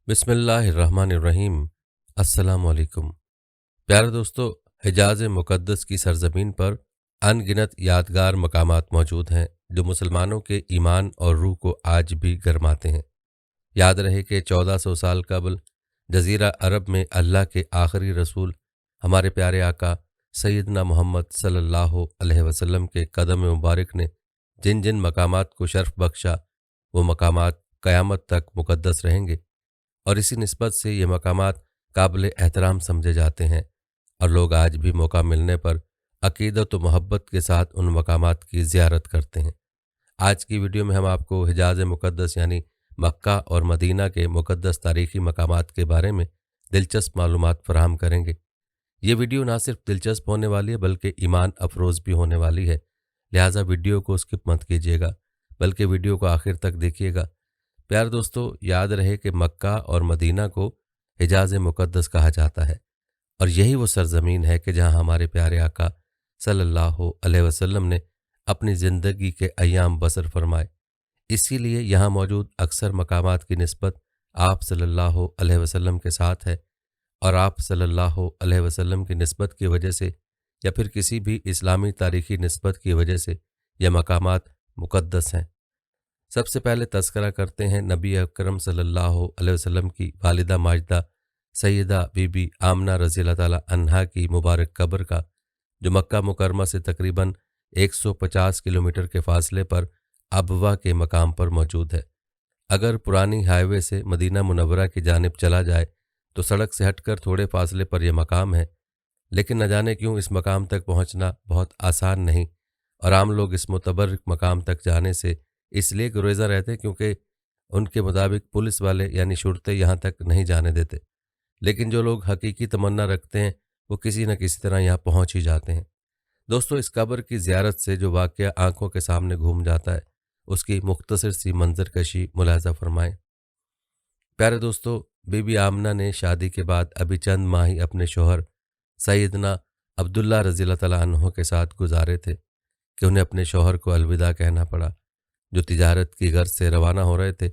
बिस्मिल्लाहिर्रहमानिर्रहीम। अस्सलाम वालेकुम। प्यारे दोस्तों, हिजाज मुक़द्दस की सरज़मीन पर अनगिनत यादगार मकामात मौजूद हैं जो मुसलमानों के ईमान और रूह को आज भी गरमाते हैं। याद रहे कि 1400 साल कबल जज़ीरा अरब में अल्लाह के आखिरी रसूल हमारे प्यारे आका सैयदना मोहम्मद सल्लल्लाहु अलैहि वसल्लम के कदम मुबारक ने जिन जिन मकामात को शर्फ बख्शा, वो मकामात क़यामत तक मुक़द्दस रहेंगे और इसी निस्बत से ये मकामात काबिल एहतराम समझे जाते हैं और लोग आज भी मौका मिलने पर अक़ीदत व मोहब्बत के साथ उन मकामात की ज़ियारत करते हैं। आज की वीडियो में हम आपको हिजाज मुक़द्दस यानी मक्का और मदीना के मुक़द्दस तारीख़ी मकामात के बारे में दिलचस्प मालूमात फ़राहम करेंगे। ये वीडियो ना सिर्फ दिलचस्प होने वाली है बल्कि ईमान अफरोज़ भी होने वाली है, लिहाजा वीडियो को स्किप मत कीजिएगा बल्कि वीडियो को आखिर तक देखिएगा। प्यारे दोस्तों, याद रहे कि मक्का और मदीना को हिजाज मुक़द्दस कहा जाता है और यही वो सरज़मीन है कि जहाँ हमारे प्यारे आका सल्लल्लाहु अलैहि वसल्लम ने अपनी ज़िंदगी के अय्याम बसर फरमाए। इसीलिए यहाँ मौजूद अक्सर मकामात की निस्बत आप सल्लल्लाहु अलैहि वसल्लम के साथ है और आप सल्लल्लाहु अलैहि वसल्लम की निस्बत की वजह से या फिर किसी भी इस्लामी तारीख़ी निस्बत की वजह से यह मकामात मुक़द्दस हैं। सबसे पहले तज़किरा करते हैं नबी अकरम सल्लल्लाहु अलैहि वसल्लम की वालिदा माजिदा सैयदा बीबी आमना रज़ी अल्लाह ताला अन्हा की मुबारक कब्र का, जो मक्का मुकरमा से तकरीबन 150 किलोमीटर के फासले पर अबवा के मकाम पर मौजूद है। अगर पुरानी हाईवे से मदीना मुनव्वरा की जानिब चला जाए तो सड़क से हटकर थोड़े फासले पर यह मकाम है, लेकिन न जाने क्यों इस मकाम तक पहुंचना बहुत आसान नहीं और आम लोग इस मुतबर्रिक मकाम तक जाने से इसलिए गुरेज़ा रहते क्योंकि उनके मुताबिक पुलिस वाले यानी शुरते यहाँ तक नहीं जाने देते। लेकिन जो लोग हकीकी तमन्ना रखते हैं वो किसी न किसी तरह यहाँ पहुँच ही जाते हैं। दोस्तों, इस कब्र की ज़ियारत से जो वाक़या आंखों के सामने घूम जाता है उसकी मुख्तसर सी मंजर कशी मुलाहज़ा फरमाएं। प्यारे दोस्तों, बीबी आमना ने शादी के बाद अभी चंद माह ही अपने शोहर सैयदना अब्दुल्ला रज़ी अल्लाह तआला अन्हु के साथ गुजारे थे कि उन्हें अपने शोहर को अलविदा कहना पड़ा, जो तिजारत की गर्ज से रवाना हो रहे थे।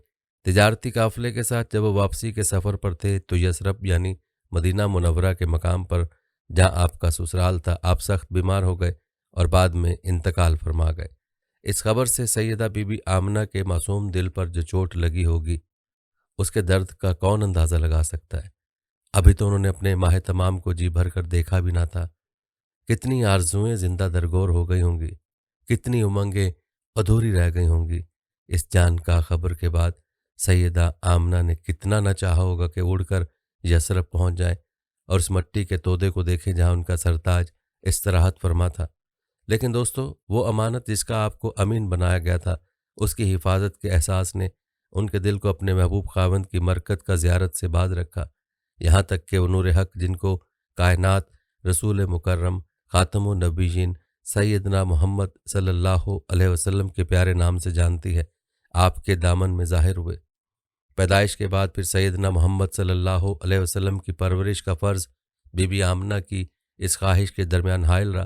तिजारती काफ़िले के साथ जब वो वापसी के सफ़र पर थे तो यसरब यानी मदीना मुनव्वरा के मकाम पर जहाँ आपका ससुराल था, आप सख्त बीमार हो गए और बाद में इंतकाल फरमा गए। इस खबर से सैयदा बीबी आमना के मासूम दिल पर जो चोट लगी होगी उसके दर्द का कौन अंदाज़ा लगा सकता है। अभी तो उन्होंने अपने माह तमाम को जी भर कर देखा भी ना था। कितनी आरज़ुएं ज़िंदा दरगोर हो गई होंगी, कितनी उमंगें अधूरी रह गई होंगी। इस जान का खबर के बाद सैयदा आमना ने कितना न चाहा होगा कि उड़कर यसरब पहुंच जाए और उस मट्टी के तोदे को देखे जहां उनका सरताज इस्तराहत फरमा था। लेकिन दोस्तों, वो अमानत जिसका आपको अमीन बनाया गया था, उसकी हिफाजत के एहसास ने उनके दिल को अपने महबूब खावंद की मरकत का ज़ियारत से बाज रखा। यहाँ तक कि वो नूर हक जिनको कायनात रसूल मुकर्रम ख़ातमुन नबीयीन सैयदना मोहम्मद सल्लल्लाहु अलैहि वसल्लम के प्यारे नाम से जानती है, आपके दामन में ज़ाहिर हुए। पैदाइश के बाद फिर सैयदना मोहम्मद सल्लल्लाहु अलैहि वसल्लम की परवरिश का फ़र्ज़ बीबी आमना की इस ख्वाहिश के दरमियान हायल रहा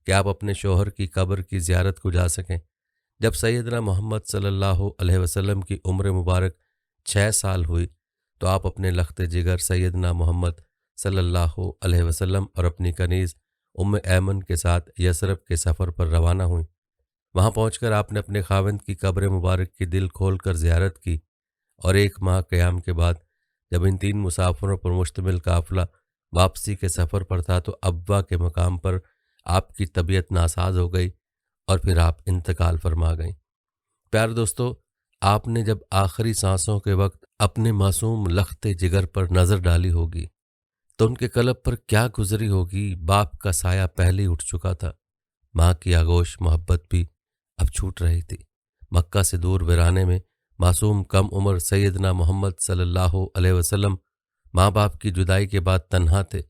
कि आप अपने शोहर की कब्र की ज़ियारत को जा सकें। जब सैयदना मोहम्मद सल्लल्लाहु अलैहि वसल्लम की उम्र मुबारक 6 साल हुई तो आप अपने लख्ते जिगर सैयदना मोहम्मद सल्लल्लाहु अलैहि वसल्लम और अपनी कनीज़ उम्म ऐमन के साथ यसरब के सफ़र पर रवाना हुई। वहाँ पहुँचकर आपने अपने खाविंद की कब्र मुबारक की दिल खोल कर ज़ियारत की और 1 माह क़याम के बाद जब इन 3 मुसाफिरों पर मुश्तमिल काफ़िला वापसी के सफ़र पर था तो अब्वा के मकाम पर आपकी तबीयत नासाज हो गई और फिर आप इंतकाल फरमा गई। प्यारे दोस्तों, आपने जब आखिरी सांसों के वक्त अपने मासूम लख्ते जिगर पर नज़र डाली होगी तो उनके कलब पर क्या गुजरी होगी। बाप का साया पहले ही उठ चुका था, माँ की आगोश मोहब्बत भी अब छूट रही थी। मक्का से दूर वीराने में मासूम कम उम्र सैयदना मोहम्मद सल्लल्लाहु अलैहि वसल्लम माँ बाप की जुदाई के बाद तन्हा थे।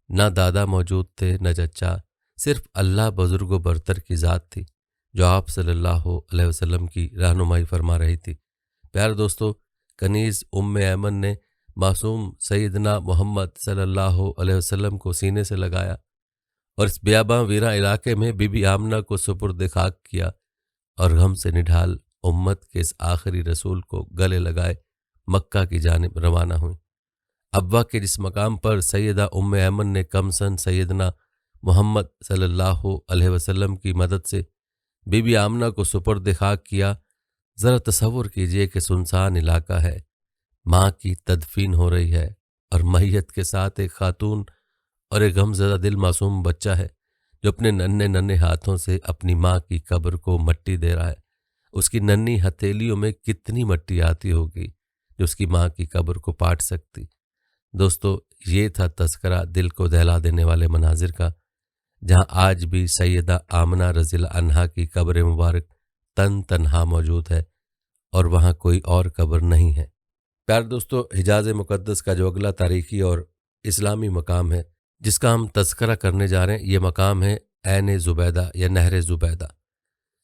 न दादा मौजूद थे न चचा, सिर्फ अल्लाह बुजुर्ग बरतर की ज़ात थी जो आप सल्लल्लाहु अलैहि वसल्लम की रहनुमाई फरमा रही थी। प्यारे दोस्तों, कनीज़ उम्म ऐमन ने मासूम सैयदना मोहम्मद सल्लल्लाहु अलैहि वसल्लम को सीने से लगाया और इस बियाबां वीरा इलाके में बीबी आमना को सुपुर्द खाक किया और गम से निढाल उम्मत के इस आखिरी रसूल को गले लगाए मक्का की जानिब रवाना हुई। अब्वा के जिस मकाम पर सैयदा उम्मे ऐमन ने कमसन सैयदना मोहम्मद सल्लल्लाहु अलैहि वसल्लम की मदद से बीबी आमना को सुपुर्द खाक किया, ज़रा तसव्वुर कीजिए कि सुनसान इलाका है, माँ की तदफीन हो रही है और मैयत के साथ एक खातून और एक गमज़दा दिल मासूम बच्चा है जो अपने नन्हे नन्हे हाथों से अपनी माँ की कब्र को मट्टी दे रहा है। उसकी नन्ही हथेलियों में कितनी मट्टी आती होगी जो उसकी माँ की कब्र को पाट सकती। दोस्तों, ये था तज़किरा दिल को दहला देने वाले मनाजिर का, जहाँ आज भी सैयदा आमना रज़ियल्लाहु अन्हा की कब्र मुबारक तन तन्हा मौजूद है और वहाँ कोई और कब्र नहीं है। प्यारे दोस्तों, हिजाज़ मुक़द्दस का जो अगला तारीख़ी और इस्लामी मकाम है जिसका हम तज़किरा करने जा रहे हैं, ये मकाम है ऐन ज़ुबैदा या नहर ज़ुबैदा।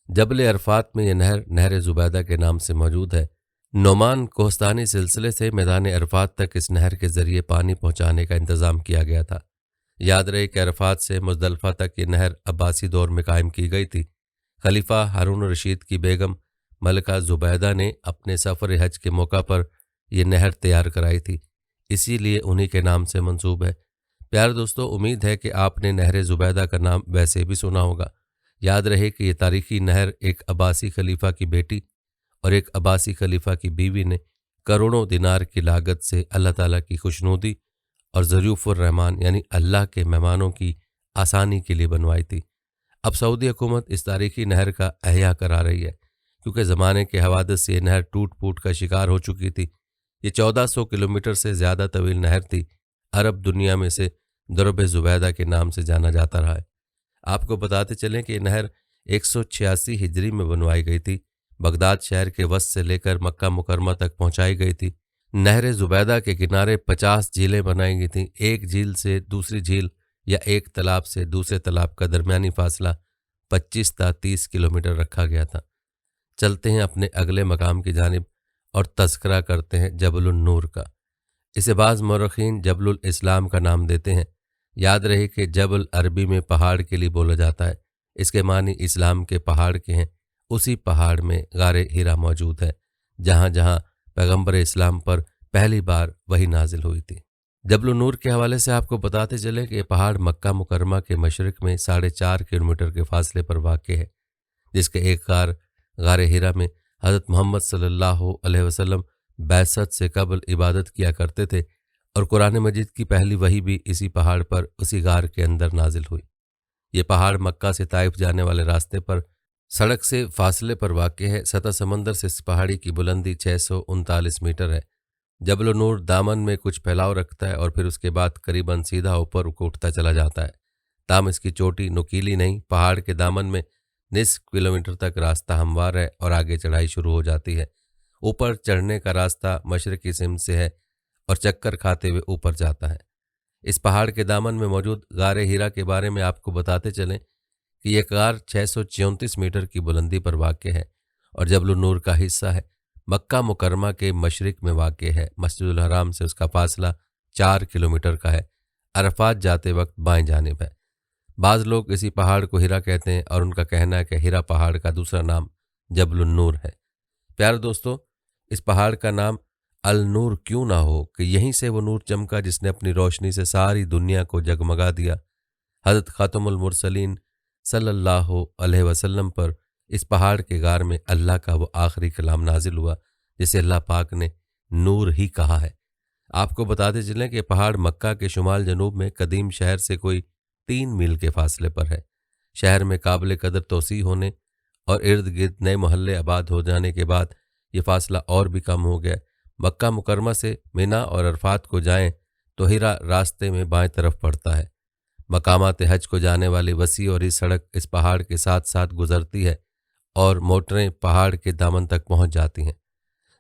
जबल अरफात में यह नहर नहर ज़ुबैदा के नाम से मौजूद है। नोमान कोहस्तानी सिलसिले से मैदान अरफात तक इस नहर के ज़रिए पानी पहुँचाने का इंतज़ाम किया गया था। याद रहे कि अरफात से मुज़दलिफ़ा तक ये नहर अब्बासी दौर में कायम की गई थी। खलीफा हारून रशीद की बेगम मलका ज़ुबैदा ने अपने सफ़र हज के मौका पर यह नहर तैयार कराई थी, इसीलिए उन्हीं के नाम से मंसूब है। प्यारे दोस्तों, उम्मीद है कि आपने नहर ज़ुबैदा का नाम वैसे भी सुना होगा। याद रहे कि ये तारीख़ी नहर एक अब्बासी खलीफा की बेटी और एक अब्बासी खलीफा की बीवी ने करोड़ों दिनार की लागत से अल्लाह ताला की खुशनुदी और ज़रूफ़ुर रहमान यानी अल्लाह के मेहमानों की आसानी के लिए बनवाई थी। अब सऊदी हुकूमत इस तारीख़ी नहर का अहया करा रही है, क्योंकि ज़माने के हवादस से ये नहर टूट फूट का शिकार हो चुकी थी। ये 1400 किलोमीटर से ज़्यादा तवील नहर थी। अरब दुनिया में से दरब ज़ुबैदा के नाम से जाना जाता रहा है। आपको बताते चलें कि ये नहर 186 हिजरी में बनवाई गई थी। बगदाद शहर के वस्त से लेकर मक्का मुकरमा तक पहुंचाई गई थी। नहर ज़ुबैदा के किनारे 50 झीलें बनाई गई थीं। एक झील से दूसरी झील या एक तालाब से दूसरे तालाब का दरमियानी फासला 25 ता 30 किलोमीटर रखा गया था। चलते हैं अपने अगले मकाम की जानिब और तज़किरा करते हैं जबलुन नूर का। इसे बाज़ मौरख़ीन जबलुल इस्लाम का नाम देते हैं। याद रहे कि जबल अरबी में पहाड़ के लिए बोला जाता है। इसके मानी इस्लाम के पहाड़ के हैं। उसी पहाड़ में गारे हीरा मौजूद है, जहाँ जहाँ पैगम्बर इस्लाम पर पहली बार वही नाजिल हुई थी। जबलुन नूर के हवाले से आपको बताते चले कि पहाड़ मक्का मुकरमा के मशरिक़ में 4.5 किलोमीटर के फासले पर वाक़ है, जिसके एक गारे हीरा में हज़रत मोहम्मद सल्लल्लाहु अलैहि वसल्लम बैसत से कबल इबादत किया करते थे और कुरान मजीद की पहली वही भी इसी पहाड़ पर उसी गार के अंदर नाजिल हुई। ये पहाड़ मक्का से ताइफ जाने वाले रास्ते पर सड़क से फासले पर वाक़ है। सतह समंदर से इस पहाड़ी की बुलंदी 639 मीटर है। जबल नूर दामन में कुछ फैलाव रखता है और फिर उसके बाद करीबन सीधा ऊपर उठता चला जाता है। ताम इसकी चोटी नुकीली नहीं, पहाड़ के दामन में निस्फ किलोमीटर तक रास्ता हमवार है और आगे चढ़ाई शुरू हो जाती है। ऊपर चढ़ने का रास्ता मशरक़ी सिमत से है और चक्कर खाते हुए ऊपर जाता है। इस पहाड़ के दामन में मौजूद गारे हीरा के बारे में आपको बताते चलें कि यह गार 634 मीटर की बुलंदी पर वाक़ है और जबलुन नूर का हिस्सा है। मक्का मुकरमा के मशरिक़ में वाक़ है। मस्जिदुल हराम से उसका फासला 4 किलोमीटर का है। अरफात जाते वक्त बाएं जानिब है। बाज़ लोग इसी पहाड़ को हीरा कहते हैं और उनका कहना है कि हीरा पहाड़ का दूसरा नाम जबलुन नूर है। प्यारे दोस्तों, इस पहाड़ का नाम अल नूर क्यों ना हो कि यहीं से वो नूर चमका जिसने अपनी रोशनी से सारी दुनिया को जगमगा दिया। हज़रत खातमुल मुरसलीन सल्लल्लाहु अलैहि वसल्लम पर इस पहाड़ के गार में अल्लाह का वो आखिरी कलाम नाजिल हुआ जिसे अल्लाह पाक ने नूर ही कहा है। आपको बताते चलें कि पहाड़ मक्का के शुमाल जनूब में कदीम शहर से कोई 3 मील के फासले पर है। शहर में काबिल कदर तोसी होने और इर्द गिर्द नए मोहल्ले आबाद हो जाने के बाद ये फासला और भी कम हो गया। मक्का मुकरमा से मिना और अरफात को जाएं तो हीरा रास्ते में बाएं तरफ पड़ता है। मकामात हज को जाने वाली वसी और इस सड़क इस पहाड़ के साथ साथ गुजरती है और मोटरें पहाड़ के दामन तक पहुंच जाती हैं।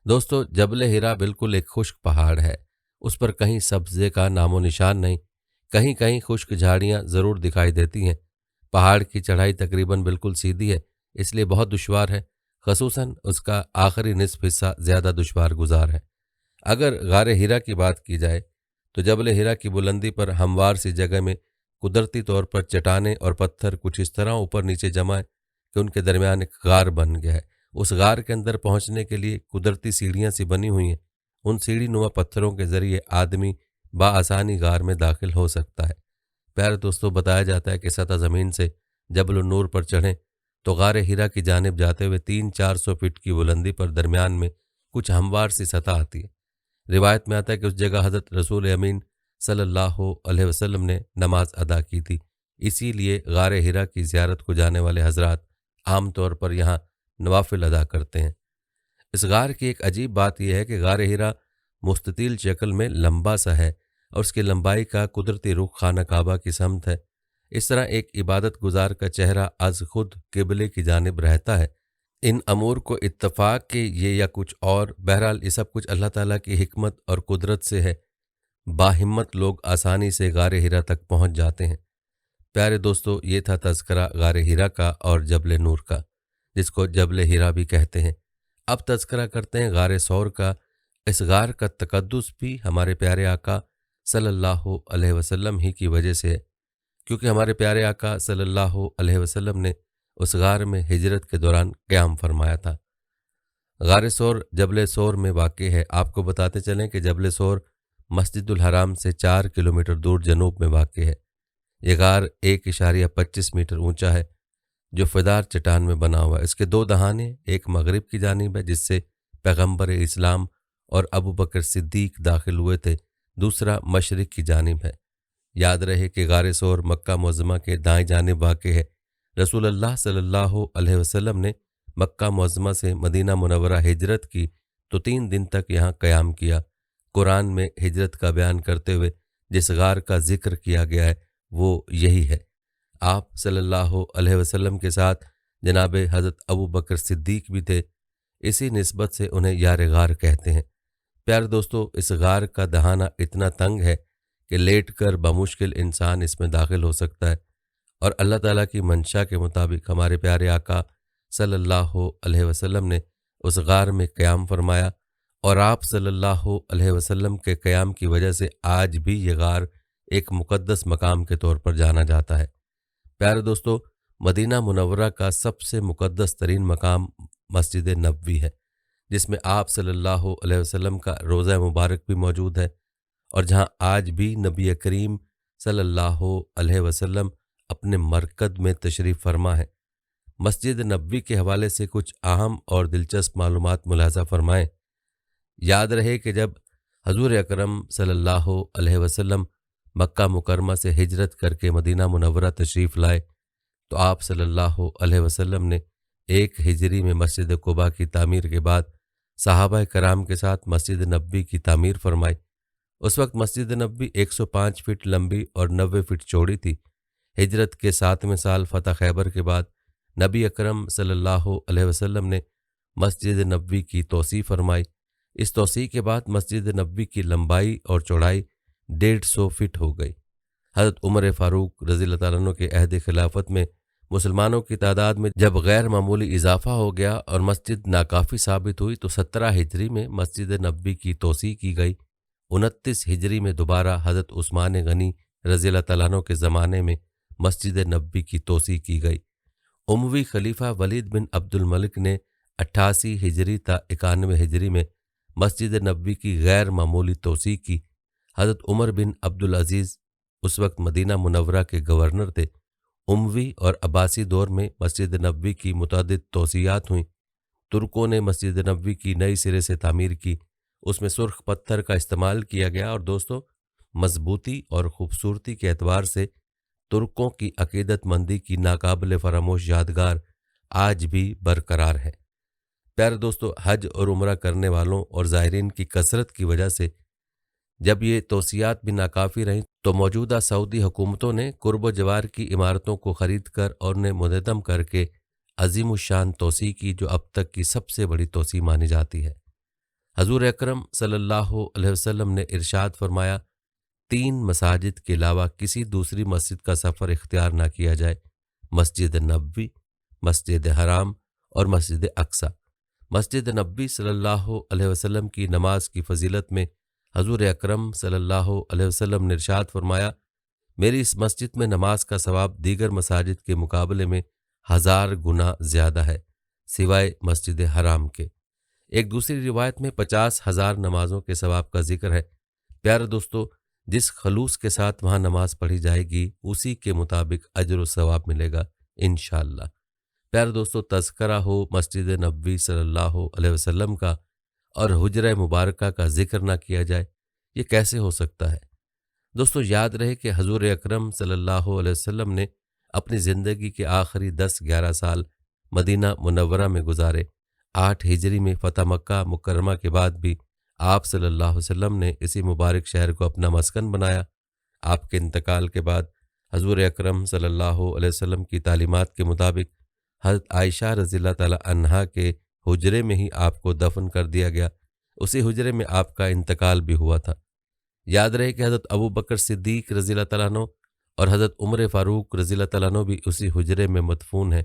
दोस्तों, जबल हीरा बिल्कुल एक खुश्क पहाड़ है। उस पर कहीं सब्ज़े का नामो निशान नहीं। कहीं कहीं खुश्क झाड़ियाँ ज़रूर दिखाई देती हैं। पहाड़ की चढ़ाई तकरीबन बिल्कुल सीधी है, इसलिए बहुत दुश्वार है। ख़ुसूसन उसका आखिरी निस्फ हिस्सा ज़्यादा दुश्वार गुजार है। अगर गारे हीरा की बात की जाए तो जबल हीरा की बुलंदी पर हमवार सी जगह में कुदरती तौर पर चट्टानें और पत्थर कुछ इस तरह ऊपर नीचे जमा है कि उनके दरमियान एक गार बन गया है। उस गार के अंदर पहुंचने के लिए कुदरती सीढ़ियां सी बनी हुई हैं उन सीढ़ी नुमा पत्थरों के जरिए आदमी बआसानी गार में दाखिल हो सकता है। प्यारे दोस्तों, बताया जाता है कि सतह ज़मीन से जबल नूर पर चढ़ें तो गार हिरा की जानिब जाते हुए 300-400 फीट की बुलंदी पर दरमियान में कुछ हमवार सी सतह आती है। रिवायत में आता है कि उस जगह हज़रत रसूल अमीन सल्लल्लाहु अलैहि वसल्लम ने नमाज अदा की थी। इसीलिए गार हिरा की ज़ियारत को जाने वाले हजरात आम तौर पर यहाँ नवाफिल अदा करते हैं। इस गार की एक अजीब बात यह है कि गार हिरा मुस्ततिल शक्ल में लंबा सा है और उसकी लंबाई का कुदरती रुख खाना काबा की समत है। इस तरह एक इबादत गुजार का चेहरा अज खुद किबले की जानिब रहता है। इन अमूर को इत्तफाक के ये या कुछ और, बहरहाल ये सब कुछ अल्लाह ताला की हिकमत और कुदरत से है। बाहिम्मत लोग आसानी से गार हिरा तक पहुँच जाते हैं। प्यारे दोस्तों, ये था तज़किरा गार हिरा का और जबल नूर का, जिसको जबल हिरा भी कहते हैं। अब तज़किरा करते हैं गार सौर का। इस गार का तकद्दुस भी हमारे प्यारे आका सल्लल्लाहु अलैहि वसल्लम ही की वजह से है, क्योंकि हमारे प्यारे आका सल्लल्लाहु अलैहि वसल्लम ने उस गार में हिजरत के दौरान क़याम फरमाया था। गार सौर जबल सौर में वाक़ है। आपको बताते चलें कि जबल सौर मस्जिदुल हराम से 4 किलोमीटर दूर जनूब में वाक़ है। ये गार 1.25 मीटर ऊंचा है, जो फदार चट्टान में बना हुआ है। इसके 2 दहाने, एक मगरिब की जानिब है जिससे पैगम्बर इस्लाम और अबू बकर सिद्दीक दाखिल हुए थे, दूसरा मशरिक की जानिब है। याद रहे कि गार सौर मक्का मुअज़्ज़मा के दाएं जानिब वाक़ है। रसूल अल्लाह सल्लल्लाहु अलैहि वसल्लम ने मक्का मुअज़्ज़मा से मदीना मुनव्वरा हिजरत की तो 3 दिन तक यहाँ क़याम किया। कुरान में हिजरत का बयान करते हुए जिस गार का जिक्र किया गया है वो यही है। आप सल्लल्लाहु अलैहि वसल्लम के साथ जनाब हज़रत अबू बकर सिद्दीक भी थे, इसी निस्बत से उन्हें यार गार कहते हैं। प्यारे दोस्तों, इस गार का दहाना इतना तंग है कि लेट कर बमुश्किल इंसान इसमें दाखिल हो सकता है, और अल्लाह ताला की मंशा के मुताबिक हमारे प्यारे आका सल्लल्लाहु अलैहि वसल्लम ने उस गार में क़याम फरमाया, और आप सल्लल्लाहु अलैहि वसल्लम के क़याम की वजह से आज भी ये गार एक मुक़द्दस मकाम के तौर पर जाना जाता है। प्यारे दोस्तों, मदीना मुनव्वरा का सबसे मुक़द्दस तरीन मकाम मस्जिद नबवी है, जिसमें आप सल्लल्लाहु अलैहि वसल्लम का रोज़ा मुबारक भी मौजूद है, और जहां आज भी नबी करीम सल्लल्लाहु अलैहि वसल्लम अपने मरकद में तशरीफ़ फरमा है। मस्जिद नबवी के हवाले से कुछ अहम और दिलचस्प मालूमात मुलाज़ा फरमाएं। याद रहे कि जब हजूर अकरम सल्लल्लाहु अलैहि वसल्लम मक्का मुकरमा से हिजरत करके मदीना मुनव्वरा तशरीफ़ लाए तो आप सल्लल्लाहु अलैहि वसल्लम ने 1 हिजरी में मस्जिद कुबा की तामीर के बाद सहाबा कराम के साथ मस्जिद नबवी की तामीर फरमाई। उस वक्त मस्जिद नबवी 105 फीट लंबी और 90 फीट चौड़ी थी। हिजरत के 7वें साल फ़तह खैबर के बाद नबी अकरम सल्लल्लाहु अलैहि वसल्लम ने मस्जिद नबवी की तोसी फरमाई। इस तोसी के बाद मस्जिद नबवी की लंबाई और चौड़ाई 150 फीट हो गई। हज़रत उमर फ़ारूक रज़ियल्लाहु ताला अन्हु के अहद खिलाफत में मुसलमानों की तादाद में जब गैर मामूली इजाफा हो गया और मस्जिद नाकाफ़ी साबित हुई तो 17 हिजरी में मस्जिद नबवी की तोसी की गई। 29 हिजरी में दोबारा हज़रत उस्मान गनी रज़ियल्लाहु ताला अन्हु के ज़माने में मस्जिद नबवी की तोसी की गई। उमवी खलीफा वलीद बिन अब्दुल मलिक ने 88 हिजरी ता 91 हिजरी में मस्जिद नबवी की गैर मामूली तोसी की। हज़रत उमर बिन अब्दुल अजीज़ उस वक्त मदीना मुनव्वरा के गवर्नर थे। उमवी और अब्बासी दौर में मस्जिद नबवी की मुतअद्दिद तोसियात हुईं। तुर्कों ने मस्जिद नबवी की नई सिरे से तामीर की। उसमें सुर्ख पत्थर का इस्तेमाल किया गया, और दोस्तों, मजबूती और खूबसूरती के एतबार से तुर्कों की अकीदतमंदी की नाकाबिल फरामोश यादगार आज भी बरकरार है। प्यारे दोस्तों, हज और उम्रा करने वालों और ज़ायरीन की कसरत की वजह से जब ये तोसियात भी नाकाफ़ी रहीं तो मौजूदा सऊदी हुकूमतों ने कुर्ब जवार की इमारतों को ख़रीद कर और उन्हें मुनहदम करके अज़ीमुश्शान तोसी की, जो अब तक की सबसे बड़ी तोसी मानी जाती है। हजूर अकरम सल्लल्लाहु अलैहि वसल्लम ने इरशाद फरमाया, 3 मसाजिद के अलावा किसी दूसरी मस्जिद का सफ़र इख्तियार ना किया जाए, मस्जिद नबवी, मस्जिद हराम और मस्जिद अक्सा। मस्जिद नबवी सल्लल्लाहु अलैहि वसल्लम की नमाज की फजीलत में हजूर अकरम सल्लल्लाहु अलैहि वसल्लम ने इरशाद फरमाया, मेरी इस मस्जिद में नमाज का सवाब दीगर मसाजिद के मुकाबले में 1000 गुना ज़्यादा है, सिवाय मस्जिद हराम के। ایک دوسری روایت میں 50,000 نمازوں کے ثواب کا ذکر ہے۔ پیارے دوستو، جس خلوص کے ساتھ وہاں نماز پڑھی جائے گی اسی کے مطابق اجر و ثواب ملے گا انشاءاللہ۔ پیارے دوستو، تذکرہ ہو مسجد نبوی صلی اللہ علیہ وسلم کا اور حجرہ مبارکہ کا ذکر نہ کیا جائے، یہ کیسے ہو سکتا ہے؟ دوستو، یاد رہے کہ حضور اکرم صلی اللہ علیہ وسلم نے اپنی زندگی کے آخری 10-11 سال مدینہ منورہ میں گزارے۔ 8 ہجری میں فتح مکہ مکرمہ کے بعد بھی آپ صلی اللہ علیہ وسلم نے اسی مبارک شہر کو اپنا مسکن بنایا۔ آپ کے انتقال کے بعد حضور اکرم صلی اللہ علیہ وسلم کی تعلیمات کے مطابق حضرت عائشہ رضی اللہ تعالی عنہا کے حجرے میں ہی آپ کو دفن کر دیا گیا۔ اسی حجرے میں آپ کا انتقال بھی ہوا تھا۔ یاد رہے کہ حضرت ابو بکر صدیق رضی اللہ تعالیٰ عنہ اور حضرت عمر فاروق رضی اللہ تعالیٰ عنہ بھی اسی حجرے میں مدفون ہیں۔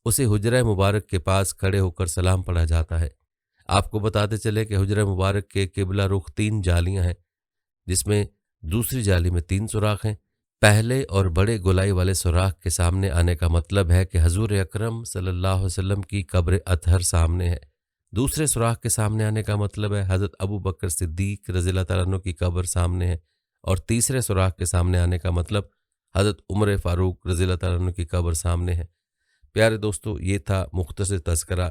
اسی حجرہ مبارک کے پاس کھڑے ہو کر سلام پڑھا جاتا ہے۔ آپ کو بتاتے چلے کہ حجرہ مبارک کے قبلہ رخ 3 جالیاں ہیں، جس میں دوسری جالی میں 3 سوراخ ہیں۔ پہلے اور بڑے گولائی والے سوراخ کے سامنے آنے کا مطلب ہے کہ حضور اکرم صلی اللہ علیہ وسلم کی قبر اطہر سامنے ہے۔ دوسرے سوراخ کے سامنے آنے کا مطلب ہے حضرت ابو بکر صدیق رضی اللہ تعالیٰ عنہ کی قبر سامنے ہے، اور تیسرے سوراخ کے سامنے آنے کا مطلب حضرت عمر فاروق رضی اللہ تعالیٰ عنہ کی قبر سامنے ہے۔ پیارے دوستو، یہ تھا مختصر تذکرہ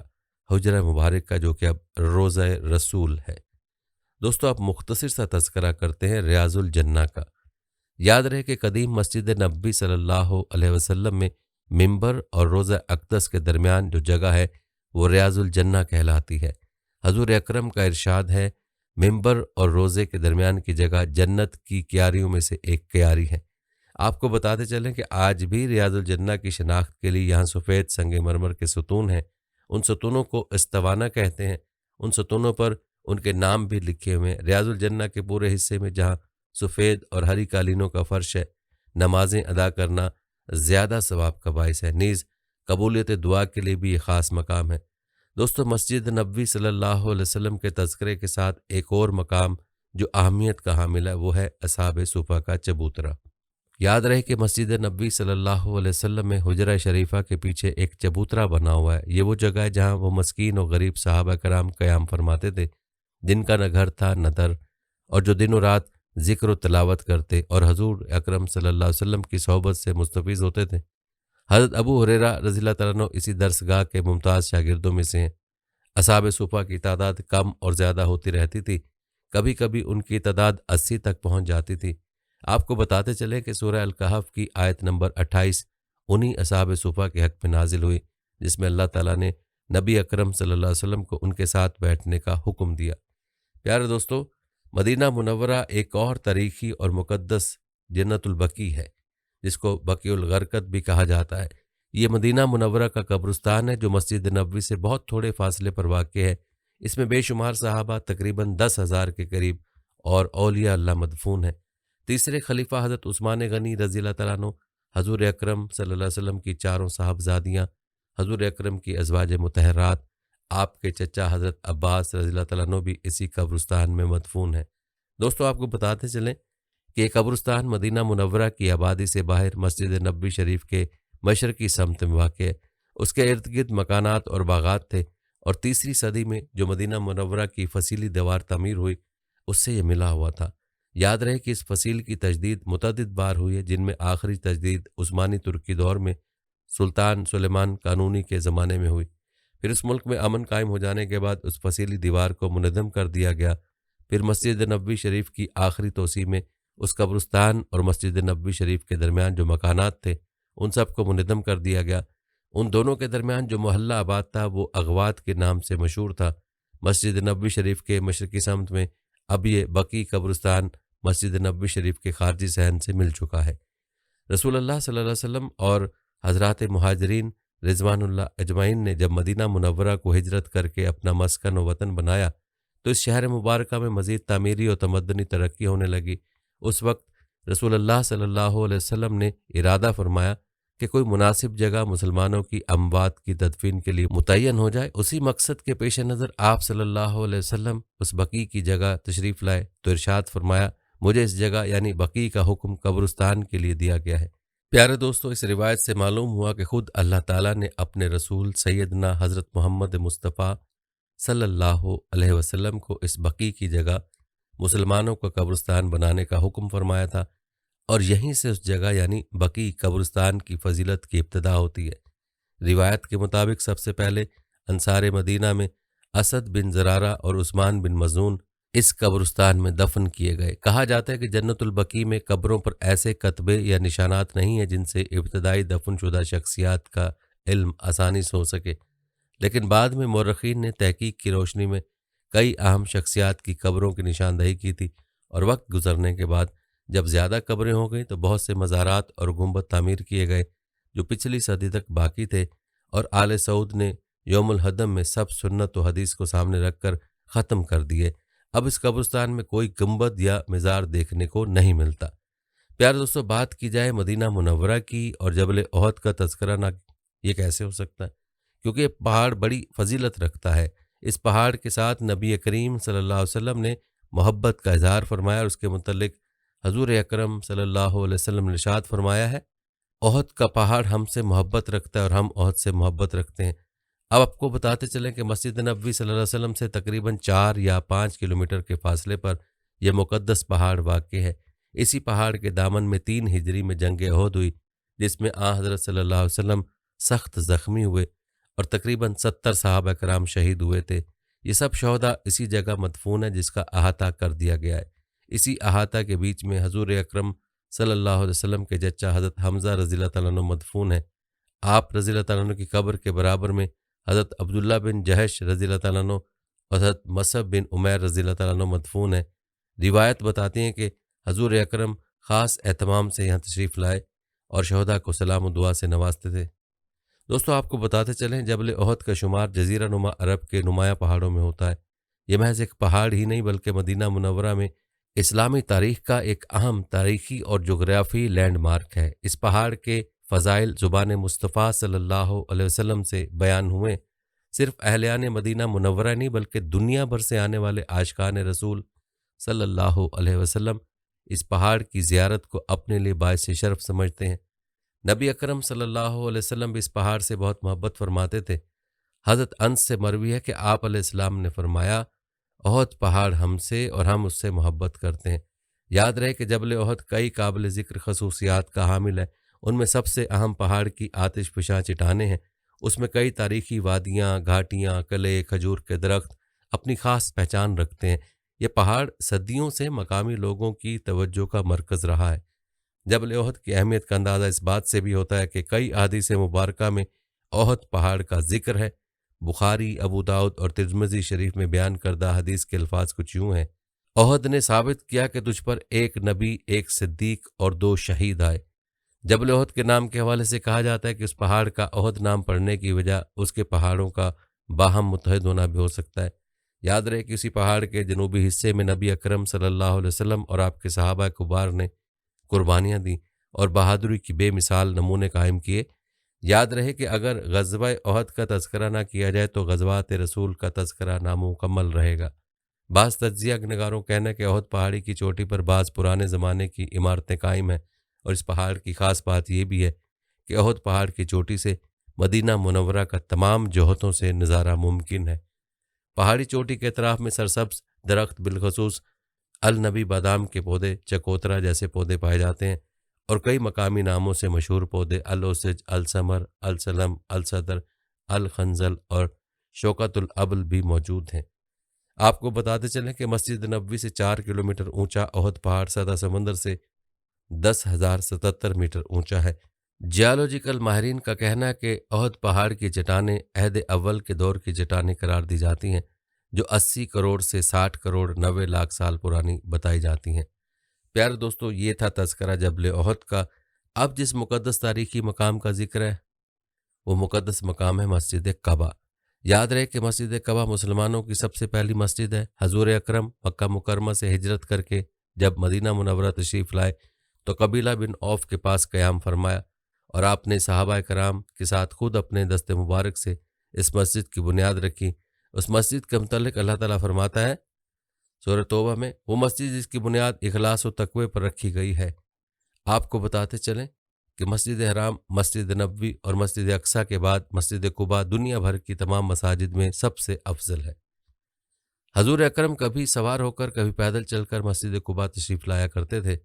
حجرہ مبارک کا، جو کہ اب روضہ رسول ہے۔ دوستو، اب مختصر سا تذکرہ کرتے ہیں ریاض الجنہ کا۔ یاد رہے کہ قدیم مسجد نبوی صلی اللہ علیہ وسلم میں ممبر اور روضہ اقدس کے درمیان جو جگہ ہے وہ ریاض الجنہ کہلاتی ہے۔ حضور اکرم کا ارشاد ہے، ممبر اور روضے کے درمیان کی جگہ جنت کی کیاریوں میں سے ایک کیاری ہے۔ آپ کو بتاتے چلیں کہ آج بھی ریاض الجنہ کی شناخت کے لیے یہاں سفید سنگ مرمر کے ستون ہیں۔ ان ستونوں کو استوانہ کہتے ہیں۔ ان ستونوں پر ان کے نام بھی لکھے ہوئے ہیں۔ ریاض الجنہ کے پورے حصے میں جہاں سفید اور ہری قالینوں کا فرش ہے، نمازیں ادا کرنا زیادہ ثواب کا باعث ہے، نیز قبولیت دعا کے لیے بھی یہ خاص مقام ہے۔ دوستو، مسجد نبوی صلی اللہ علیہ وسلم کے تذکرے کے ساتھ ایک اور مقام جو اہمیت کا حامل ہے وہ ہے اصحاب صفہ کا چبوترا۔ یاد رہے کہ مسجد نبوی صلی اللہ علیہ وسلم میں حجرہ شریفہ کے پیچھے ایک چبوترا بنا ہوا ہے۔ یہ وہ جگہ ہے جہاں وہ مسکین اور غریب صحابہ کرام قیام فرماتے تھے، جن کا نہ گھر تھا نہ در، اور جو دن و رات ذکر و تلاوت کرتے اور حضور اکرم صلی اللہ علیہ وسلم کی صحبت سے مستفیض ہوتے تھے۔ حضرت ابو ہریرہ رضی اللہ تعالیٰ عنہ اسی درسگاہ کے ممتاز شاگردوں میں سے ہیں۔ اصحاب صفہ کی تعداد کم اور زیادہ ہوتی رہتی تھی، کبھی کبھی ان کی تعداد 80 تک پہنچ جاتی تھی۔ آپ کو بتاتے چلے کہ سورہ الکہف کی آیت نمبر 28 انہی اصحاب صفہ کے حق میں نازل ہوئی، جس میں اللہ تعالیٰ نے نبی اکرم صلی اللہ علیہ وسلم کو ان کے ساتھ بیٹھنے کا حکم دیا۔ پیارے دوستو، مدینہ منورہ ایک اور تاریخی اور مقدس جنت البقیع ہے، جس کو بقیع الغرقد بھی کہا جاتا ہے۔ یہ مدینہ منورہ کا قبرستان ہے جو مسجد نبوی سے بہت تھوڑے فاصلے پر واقع ہے۔ اس میں بے شمار صحابہ تقریباً 10,000 کے قریب اور اولیاء اللہ مدفون ہیں۔ تیسرے خلیفہ حضرت عثمان غنی رضی اللہ تعالیٰ عنہ، حضور اکرم صلی اللہ علیہ وسلم کی 4 صاحبزادیاں، حضور اکرم کی ازواج مطہرات، آپ کے چچا حضرت عباس رضی اللہ تعالیٰ عنہ بھی اسی قبرستان میں مدفون ہیں۔ دوستو، آپ کو بتاتے چلیں کہ یہ قبرستان مدینہ منورہ کی آبادی سے باہر مسجد نبوی شریف کے مشرقی سمت میں واقع ہے۔ اس کے ارد گرد مکانات اور باغات تھے، اور 3 صدی میں جو مدینہ منورہ کی فصیلی دیوار تعمیر ہوئی اس سے یہ ملا ہوا تھا۔ یاد رہے کہ اس فصیل کی تجدید متعدد بار ہوئی ہے، جن میں آخری تجدید عثمانی ترکی دور میں سلطان سلیمان قانونی کے زمانے میں ہوئی۔ پھر اس ملک میں امن قائم ہو جانے کے بعد اس فصیلی دیوار کو منہدم کر دیا گیا۔ پھر مسجد نبوی شریف کی آخری توسیع میں اس قبرستان اور مسجد نبوی شریف کے درمیان جو مکانات تھے ان سب کو منہدم کر دیا گیا۔ ان دونوں کے درمیان جو محلہ آباد تھا وہ اغوات کے نام سے مشہور تھا۔ مسجد نبوی شریف کے مشرقی سمت میں اب یہ بقیع قبرستان مسجد نبوی شریف کے خارجی صحن سے مل چکا ہے۔ رسول اللہ صلی اللہ علیہ وسلم اور حضرات مہاجرین رضوان اللہ اجمعین نے جب مدینہ منورہ کو ہجرت کر کے اپنا مسکن و وطن بنایا تو اس شہر مبارکہ میں مزید تعمیری اور تمدنی ترقی ہونے لگی۔ اس وقت رسول اللہ صلی اللہ علیہ وسلم نے ارادہ فرمایا کہ کوئی مناسب جگہ مسلمانوں کی اموات کی تدفین کے لیے متعین ہو جائے۔ اسی مقصد کے پیش نظر آپ صلی اللہ علیہ وسلم اس بقیع کی جگہ تشریف لائے تو ارشاد فرمایا، مجھے اس جگہ یعنی بقیع کا حکم قبرستان کے لیے دیا گیا ہے۔ پیارے دوستو، اس روایت سے معلوم ہوا کہ خود اللہ تعالیٰ نے اپنے رسول سیدنا حضرت محمد مصطفیٰ सल्लल्लाहु अलैहि वसल्लम को इस बकी की जगह मुसलमानों का कब्रिस्तान बनाने का हुक्म फरमाया था, और यहीं से उस जगह यानी बकी कब्रिस्तान की फजीलत की इब्तिदा होती है। रिवायत के मुताबिक सबसे पहले अंसार मदीना में असद बिन ज़रारा और उस्मान बिन मज़ून इस कब्रिस्तान में दफन किए गए। कहा जाता है कि जन्नतुल बकी में कब्रों पर ऐसे कतबे या निशानात नहीं हैं जिनसे इब्तदाई दफनशुदा शख्सियात का इल्म आसानी से हो सके, लेकिन बाद में मौरखीन ने तहकीक की रोशनी में कई अहम शख्सियात की कब्रों की निशानदही की थी, और वक्त गुजरने के बाद जब ज़्यादा कब्रें हो गईं तो बहुत से मज़ारात और गुंबद तामीर किए गए जो पिछली सदी तक बाकी थे, और आले सऊद ने यौमुल हदम में सब सुन्नत व हदीस को सामने रखकर ख़त्म कर दिए। अब इस कब्रिस्तान में कोई गुंबद या मज़ार देखने को नहीं मिलता। प्यारे दोस्तों, बात की जाए मदीना मुनव्वरा की और जबल ओहद का तज़किरा ना, ये कैसे हो सकता है? क्योंकि ये पहाड़ बड़ी फजीलत रखता है। इस पहाड़ के साथ नबी करीम सल्लल्लाहु अलैहि वसल्लम ने मोहब्बत का इजहार फरमाया, और उसके मुतल्लिक हजूर अकरम सल्लल्लाहु अलैहि वसल्लम ने इरशाद फरमाया है, ओहद का पहाड़ हमसे मोहब्बत रखता है और हम ओहद से मोहब्बत रखते हैं। अब आपको बताते चलें कि मस्जिद नबवी सल्लल्लाहु अलैहि वसल्लम से तकरीबन 4 या 5 किलोमीटर के फासले पर यह मुक़द्दस पहाड़ वाक़ है। इसी पहाड़ के दामन में 3 हिजरी में जंग ओहद हुई, जिसमें हज़रत सल्लल्लाहु अलैहि वसल्लम सख्त ज़ख्मी हुए और तकरीबन 70 सहाबा कराम शहीद हुए थे। ये सब शहदा इसी जगह मदफून है जिसका अहाता कर दिया गया है। इसी अहाता के बीच में हजूर अकरम सल्लल्लाहु अलैहि वसल्लम के जच्चा हज़रत हमज़ा रज़ियल्लाहु तआला अन्हु मदफून है। आप रज़ियल्लाहु तआला अन्हु की कब्र के बराबर में हज़रत अब्दुल्ला बिन जहश रज़ियल्लाहु तआला अन्हु और हज़रत मसअब बिन उमैर रज़ियल्लाहु तआला अन्हु मदफून है। रिवायत बताती हैं कि हजूर अकरम ख़ास एहतमाम से यहाँ तशरीफ़ लाए और शहदा को सलाम और दुआ से नवाजते थे। दोस्तों, आपको बताते चलें, जबल ओहद का शुमार जज़ीरा नुमा अरब के नुमाया पहाड़ों में होता है। यह महज एक पहाड़ ही नहीं बल्कि मदीना मुनव्वरा में इस्लामी तारीख़ का एक अहम तारीख़ी और जोग्राफ़ी लैंडमार्क है। इस पहाड़ के फ़ज़ाइल ज़ुबान मुस्तफ़ा सल्लल्लाहु अलैहि वसल्लम से बयान हुए। सिर्फ़ अहलियान मदीना मुनव्वरा नहीं बल्कि दुनिया भर से आने वाले आशिकान रसूल सल्लल्लाहु अलैहि वसल्लम इस पहाड़ की ज़ियारत को अपने लिए बाइस शर्फ़ समझते हैं। नबी अकरम सल्लल्लाहु अलैहि वसल्लम भी इस पहाड़ से बहुत मोहब्बत फरमाते थे। हज़रत अनस से मरवी है कि आप अलैहिस्सलाम ने फरमाया, ओहद पहाड़ हमसे और हम उससे मोहब्बत करते हैं। याद रहे कि जबल ओहद कई काबिल ज़िक्र खसूसियात का हामिल है। उनमें सबसे अहम पहाड़ की आतिश फ़िशां चट्टानें हैं। उसमें कई तारीख़ी वादियाँ, घाटियाँ, किले, खजूर के दरख्त अपनी ख़ास पहचान रखते हैं। ये पहाड़ सदियों से मकामी लोगों की तवज्जो का मरकज़ रहा है। जबल ओहद की अहमियत का अंदाज़ा इस बात से भी होता है कि कई अहादीस मुबारका में ओहद पहाड़ का जिक्र है। बुखारी, अबू दाऊद और तिर्मिज़ी शरीफ में बयान करदा हदीस के अल्फाज कुछ यूँ हैं, ओहद ने साबित किया कि तुझ पर एक नबी, एक सिद्दीक और 2 शहीद आए। जबल ओहद के नाम के हवाले से कहा जाता है कि उस पहाड़ का ओहद नाम पड़ने की वजह उसके पहाड़ों का बाहम मुत्तहिद होना भी हो सकता है। याद रहे कि उसी पहाड़ के जनूबी हिस्से में नबी अकरम सल्लल्लाहु अलैहि वसल्लम और आपके सहाबा कुबार ने कुर्बानियाँ दी और बहादुरी की बेमिसाल नमूने कायम किए। याद रहे कि अगर ग़ज़वा ओहद का तज़किरा ना किया जाए तो ग़ज़वात रसूल का तज़किरा नामुकम्मल रहेगा। बाज़ तज्ज़िया नगारों कहना है कि ओहद पहाड़ी की चोटी पर बाज़ पुराने ज़माने की इमारतें कायम हैं, और इस पहाड़ की ख़ास बात यह भी है कि ओहद पहाड़ की चोटी से मदीना मुनव्वरा का तमाम जहतों से नज़ारा मुमकिन है। पहाड़ी चोटी के अतराफ़ में सरसब्ज़ दरख्त, बिलखसूस अल नबी बादाम के पौधे, चकोतरा जैसे पौधे पाए जाते हैं, और कई मकामी नामों से मशहूर पौधे अल ओसज, अल समर, अल सलम, अल सदर, अल खंजल और शौकतुल अबल भी मौजूद हैं। आपको बताते चलें कि मस्जिद नबवी से 4 किलोमीटर ऊंचा ओहद पहाड़ सतह समंदर से 10,077 मीटर ऊंचा है। जियालॉजिकल माहिरीन का कहना है कि ओहद पहाड़ की चट्टानें अहद अव्वल के दौर की चट्टानें करार दी जाती हैं, जो 80 करोड़ से 60 करोड़ 90 लाख साल पुरानी बताई जाती हैं। प्यारे दोस्तों, ये था तज़किरा जबल ओहद का। अब जिस मुक़द्दस तारीख़ी मकाम का जिक्र है वो मुक़द्दस मकाम है मस्जिद कबा। याद रहे कि मस्जिद कबा मुसलमानों की सबसे पहली मस्जिद है। हजूर अकरम मक्का मुकरमा से हिजरत करके जब मदीना मुनव्वरा तशरीफ़ लाए तो कबीला बिन औफ के पास क़याम फरमाया, और आपने सहाबा कराम के साथ खुद अपने दस्ते मुबारक से इस मस्जिद की बुनियाद रखी। उस मस्जिद के मुतल्लिक़ अल्लाह ताला फरमाता है सूरह तौबा में, वो मस्जिद जिसकी बुनियाद इखलास और तक़वे पर रखी गई है। आपको बताते चलें कि मस्जिद हराम, मस्जिद नबवी और मस्जिद अक्सा के बाद मस्जिद कुबा दुनिया भर की तमाम मसाजिद में सबसे अफजल है। हजूर अकरम कभी सवार होकर कभी पैदल चलकर मस्जिद कुबा तशरीफ़ लाया करते थे।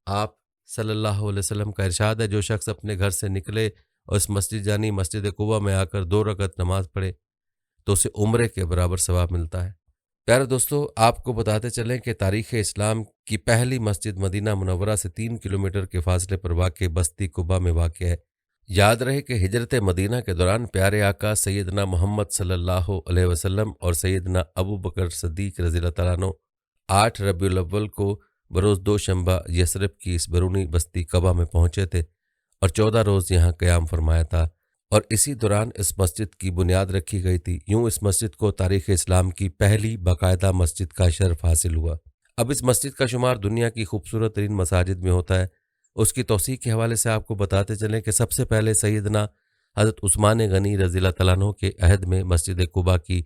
आप सल्लल्लाहु अलैहि वसल्लम का इरशाद है, जो शख्स अपने घर से निकले और इस मस्जिद यानी मस्जिद कुबा में आकर 2 रकत नमाज पढ़े तो उसे उम्रे के बराबर सवाब मिलता है। प्यारे दोस्तों, आपको बताते चलें कि तारीख़ इस्लाम की पहली मस्जिद मदीना मुनव्वरा से 3 किलोमीटर के फासले पर वाक़ बस्ती कुबा में वाक़ है। याद रहे कि हिजरत मदीना के दौरान प्यारे आका सैयदना मोहम्मद सल्लल्लाहु अलैहि वसल्लम और सैयदना अबू बकर सिद्दीक़ रज़ियल्लाहु तआला अन्हु 8 रबीउल अव्वल को बरोज़ दोशंबा यसरिब की इस बरूनी बस्ती कबा में पहुँचे थे और 14 रोज़ यहाँ क़याम फरमाया था और इसी दौरान इस मस्जिद की बुनियाद रखी गई थी। यूँ इस मस्जिद को तारीख़ इस्लाम की पहली बाकायदा मस्जिद का शर्फ हासिल हुआ। अब इस मस्जिद का शुमार दुनिया की खूबसूरत तरीन मसाजिद में होता है। उसकी तौसीक़ के हवाले से आपको बताते चलें कि सबसे पहले सैयदना हज़रत उस्मान गनी रज़ियल्लाहु तआला अन्हु के अहद में मस्जिद कुबा की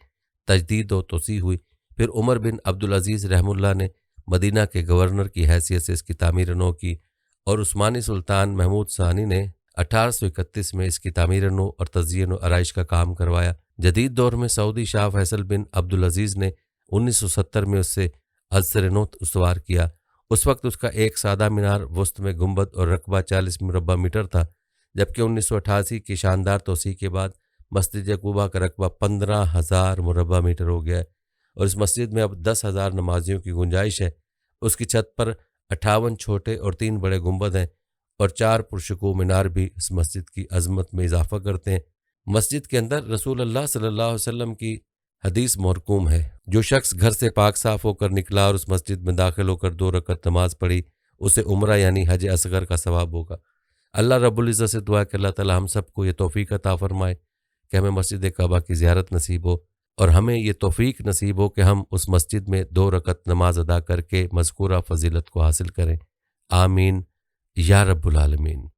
तजदीद व तोसी हुई। फिर उमर बिन अब्दुल अज़ीज़ रहमुल्लाह ने मदीना के गवर्नर की हैसियत से इसकी तामीर नौ की और उस्मानी सुल्तान महमूद सानी ने 1831 में इसकी तामीर नौ और तज़यीन व आराइश का काम करवाया। जदीद दौर में सऊदी शाह फैसल बिन अब्दुल अज़ीज़ ने 1970 में उससे असर नौ उसवार किया। उस वक्त उसका एक सादा मीनार वस्त में गुंबद और रकबा 40 मुरबा मीटर था, जबकि 1988 की शानदार तोसी के बाद मस्जिद कुबा का रकबा 15,000 मुरबा मीटर हो गया है और इस मस्जिद में अब 10,000 नमाजियों की गुंजाइश है। उसकी छत पर 58 छोटे और 3 बड़े गुंबद हैं और 4 पुरशकू मीनार भी इस मस्जिद की अजमत में इजाफा करते हैं। मस्जिद के अंदर रसूल अल्लाह सल्लल्लाहु अलैहि वसल्लम की हदीस मरकूम है, जो शख्स घर से पाक साफ होकर निकला और उस मस्जिद में दाखिल होकर 2 रकत नमाज पढ़ी उसे उम्रा यानी हज असगर का सवाब होगा। अल्लाह रब्बुल इज़्ज़त से दुआ कि अल्लाह ताला हम सबको ये तौफीक अता फरमाए कि हमें मस्जिद काबा की ज़ियारत नसीब हो और हमें ये तौफीक नसीब हो कि हम उस मस्जिद में 2 रकत नमाज अदा करके मज़कूरा फ़जीलत को हासिल करें। आमीन या रब्बुल आलमीन।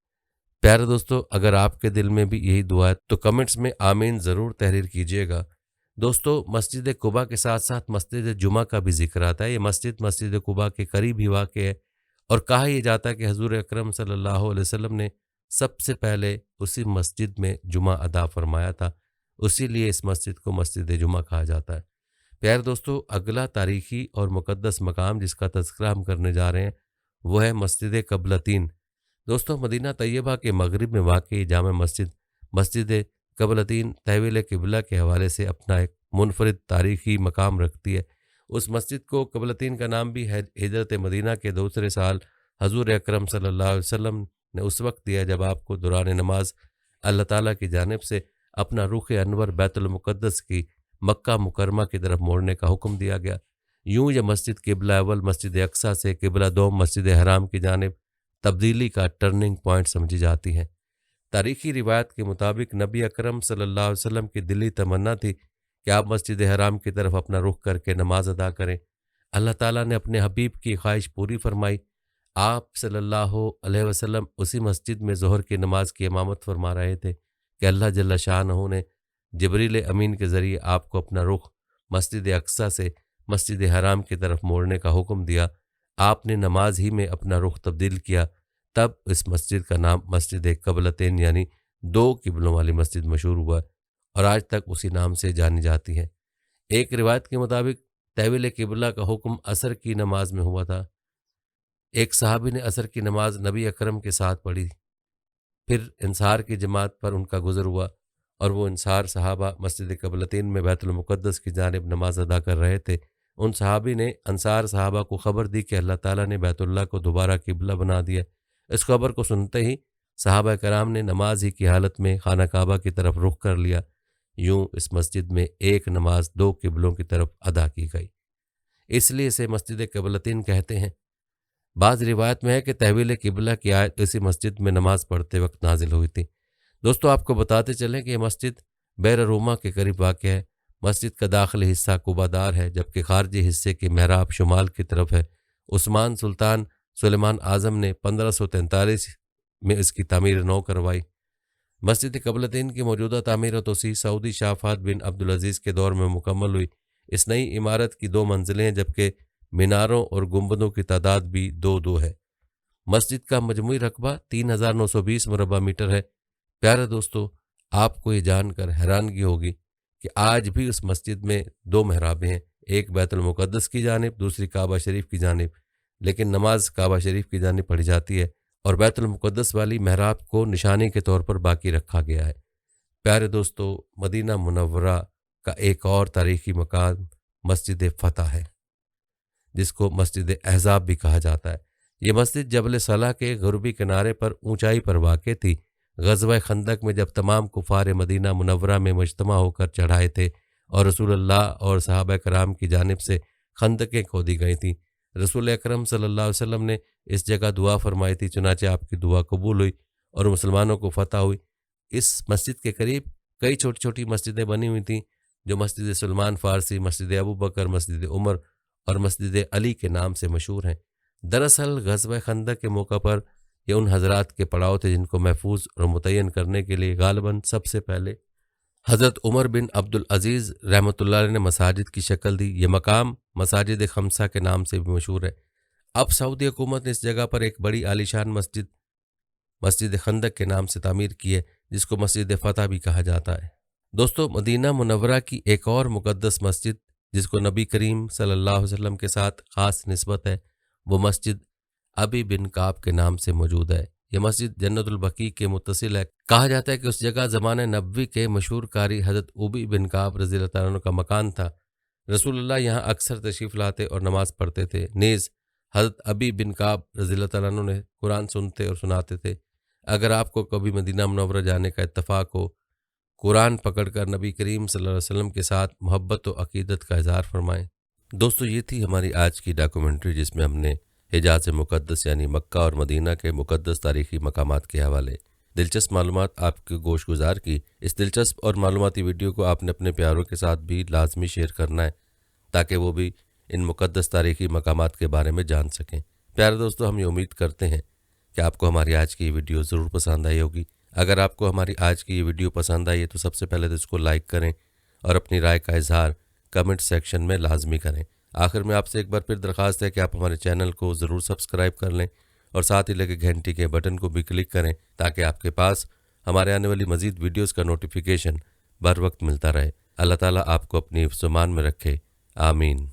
प्यारे दोस्तों, अगर आपके दिल में भी यही दुआ है तो कमेंट्स में आमीन ज़रूर तहरीर कीजिएगा। दोस्तों, मस्जिद कुबा के साथ साथ मस्जिद जुमा का भी जिक्र आता है। ये मस्जिद कुबा के करीब ही वाक़ है और कहा यह जाता है कि हज़ूर अकरम सल्लल्लाहु अलैहि वसल्लम ने सबसे पहले उसी मस्जिद में जुमा अदा फरमाया था। उसी लिए इस मस्जिद को मस्जिद जुमा कहा जाता है। प्यारे दोस्तों, अगला तारीख़ी और मुक़द्दस मकाम जिसका तज़किरा हम करने जा रहे हैं वो है मस्जिद क़बलतीन। दोस्तों, मदीना तैयबा के मगरिब में वाक़ई जामा मस्जिद क़बलतीन तहवील क़िबला के हवाले से अपना एक मुनफरिद तारीख़ी मकाम रखती है। उस मस्जिद को क़बलतीन का नाम भी हिजरत मदीना के दूसरे साल हजूर अकरम सल्लल्लाहु अलैहि वसल्लम ने उस वक्त दिया जब आपको दौरान नमाज अल्लाह ताला की जानिब से अपना रुख अनवर बैतुल मुक़द्दस की मक्का मुकरमा की तरफ मोड़ने का हुक्म दिया गया। यूँ यह मस्जिद क़िबला अव्वल मस्जिद अक्सा से क़िबला दोम मस्जिद हराम की जानिब तब्दीली का टर्निंग पॉइंट समझी जाती हैं। तारीख़ी रिवायत के मुताबिक नबी अकरम सल्लल्लाहु अलैहि वसल्लम की दिली तमन्ना थी कि आप मस्जिद हराम की तरफ अपना रुख करके नमाज अदा करें। अल्लाह ताला ने अपने हबीब की ख्वाहिश पूरी फरमाई। आप सल्लल्लाहु अलैहि वसल्लम उसी मस्जिद में ज़ोहर की नमाज की इमामत फरमा रहे थे कि अल्लाह जल्ल शानहू ने जिब्रील अमीन के ज़रिए आपको अपना रुख मस्जिद अक्सा से मस्जिद हराम की तरफ मोड़ने का हुक्म दिया। आपने नमाज ही में अपना रुख तब्दील किया। तब इस मस्जिद का नाम मस्जिद क़बलतैन यानी 2 किबलों वाली मस्जिद मशहूर हुआ और आज तक उसी नाम से जानी जाती है। एक रिवायत के मुताबिक तहवील क़िबला का हुक्म असर की नमाज में हुआ था। एक सहाबी ने असर की नमाज नबी अकरम के साथ पढ़ी, फिर इंसार की जमात पर उनका गुज़र हुआ और वो इंसार सहाबा मस्जिद क़बलतैन में बैतुल मुक़द्दस की जानिब नमाज अदा कर रहे थे। उन सहाबी ने अंसार सहाबा को खबर दी कि अल्लाह ताला ने बैतुल्लाह को दोबारा क़िबला बना दिया। इस खबर को सुनते ही सहाबा कराम ने नमाज ही की हालत में खाना काबा की तरफ रुख कर लिया। यूँ इस मस्जिद में एक नमाज 2 किबलों की तरफ अदा की गई, इसलिए इसे मस्जिद क़बलतैन कहते हैं। बाज़ रिवायत में है कि तहवील क़िबला की आयत इसी मस्जिद में नमाज पढ़ते वक्त नाजिल हुई थी। दोस्तों, आपको बताते चलें कि यह मस्जिद बैर रूमा के करीब वाक़ है। मस्जिद का दाखिली हिस्सा कुबादार है, जबकि खारजी हिस्से की महराब शुमाल की तरफ है। उस्मान सुल्तान सुलेमान आज़म ने 1543 में इसकी तामीर नौ करवाई। मस्जिद क़बलतैन की मौजूदा तामीर और तोसी सऊदी शाह फ़हद बिन अब्दुल अज़ीज़ के दौर में मुकम्मल हुई। इस नई इमारत की 2 मंजिलें हैं, जबकि मीनारों और गुंबदों की तादाद भी 2-2 है। मस्जिद का मजमूई रकबा 3920 मुरबा मीटर है। प्यारे दोस्तों, आपको ये जानकर हैरानगी होगी कि आज भी उस मस्जिद में 2 महराबें हैं, ایک بیت المقدس کی جانب، دوسری کعبہ شریف کی جانب، لیکن نماز کعبہ شریف کی جانب پڑھی جاتی ہے اور بیت المقدس والی محراب کو نشانی کے طور پر باقی رکھا گیا ہے۔ پیارے دوستو، مدینہ منورہ کا ایک اور تاریخی مقام مسجد فتح ہے، جس کو مسجد احزاب بھی کہا جاتا ہے۔ یہ مسجد جبل صلح کے غربی کنارے پر اونچائی پر واقع تھی۔ غزوہ خندق میں جب تمام کفار مدینہ منورہ میں مجتمع ہو کر چڑھائے تھے اور رسول اللہ اور صحابہ کرام کی جانب سے خندقیں کھودی گئی تھیں، رسول اکرم صلی اللہ علیہ وسلم نے اس جگہ دعا فرمائی تھی، چنانچہ آپ کی دعا قبول ہوئی اور مسلمانوں کو فتح ہوئی۔ اس مسجد کے قریب کئی چھوٹی چھوٹی مسجدیں بنی ہوئی تھیں، جو مسجد سلمان فارسی، مسجد ابو بکر، مسجد عمر اور مسجد علی کے نام سے مشہور ہیں۔ دراصل غزوہ خندق کے موقع پر یہ ان حضرات کے پڑاؤ تھے جن کو محفوظ اور متعین کرنے کے لیے غالباً سب سے پہلے حضرت عمر بن عبدالعزیز رحمۃ اللہ علیہ نے مساجد کی شکل دی۔ یہ مقام مساجد خمسہ کے نام سے بھی مشہور ہے۔ اب سعودی حکومت نے اس جگہ پر ایک بڑی عالیشان مسجد خندق کے نام سے تعمیر کی ہے، جس کو مسجد فتح بھی کہا جاتا ہے۔ دوستو، مدینہ منورہ کی ایک اور مقدس مسجد جس کو نبی کریم صلی اللہ علیہ وسلم کے ساتھ خاص نسبت ہے، وہ مسجد ابی بن کعب کے نام سے موجود ہے۔ یہ مسجد جنت البقیع کے متصل ہے۔ کہا جاتا ہے کہ اس جگہ زمانہ نبوی کے مشہور قاری حضرت ابی بن کعب رضی اللہ تعالیٰ عنہ کا مکان تھا۔ رسول اللہ یہاں اکثر تشریف لاتے اور نماز پڑھتے تھے۔ نیز حضرت ابی بن کعب رضی اللہ تعالیٰ عنہ نے قرآن سنتے اور سناتے تھے۔ اگر آپ کو کبھی مدینہ منورہ جانے کا اتفاق ہو، قرآن پکڑ کر نبی کریم صلی اللہ علیہ وسلم کے ساتھ محبت و عقیدت کا اظہار فرمائیں۔ دوستو، یہ تھی ہماری آج کی ڈاکومنٹری، جس میں ہم نے حجاز مقدس یعنی مکہ اور مدینہ کے مقدس تاریخی مقامات کے حوالے دلچسپ معلومات آپ کے گوش گزار کی۔ اس دلچسپ اور معلوماتی ویڈیو کو آپ نے اپنے پیاروں کے ساتھ بھی لازمی شیئر کرنا ہے، تاکہ وہ بھی ان مقدس تاریخی مقامات کے بارے میں جان سکیں۔ پیارے دوستو، ہم یہ امید کرتے ہیں کہ آپ کو ہماری آج کی یہ ویڈیو ضرور پسند آئی ہوگی۔ اگر آپ کو ہماری آج کی یہ ویڈیو پسند آئی ہے تو سب سے پہلے تو اس کو لائک کریں اور اپنی رائے کا اظہار کمنٹ سیکشن میں لازمی کریں۔ آخر میں آپ سے ایک بار پھر درخواست ہے کہ آپ ہمارے چینل کو ضرور سبسکرائب کر لیں اور ساتھ ہی لگے گھنٹی کے بٹن کو بھی کلک کریں، تاکہ آپ کے پاس ہمارے آنے والی مزید ویڈیوز کا نوٹیفیکیشن بر وقت ملتا رہے۔ اللہ تعالیٰ آپ کو اپنی حفظ و امان میں رکھے، آمین۔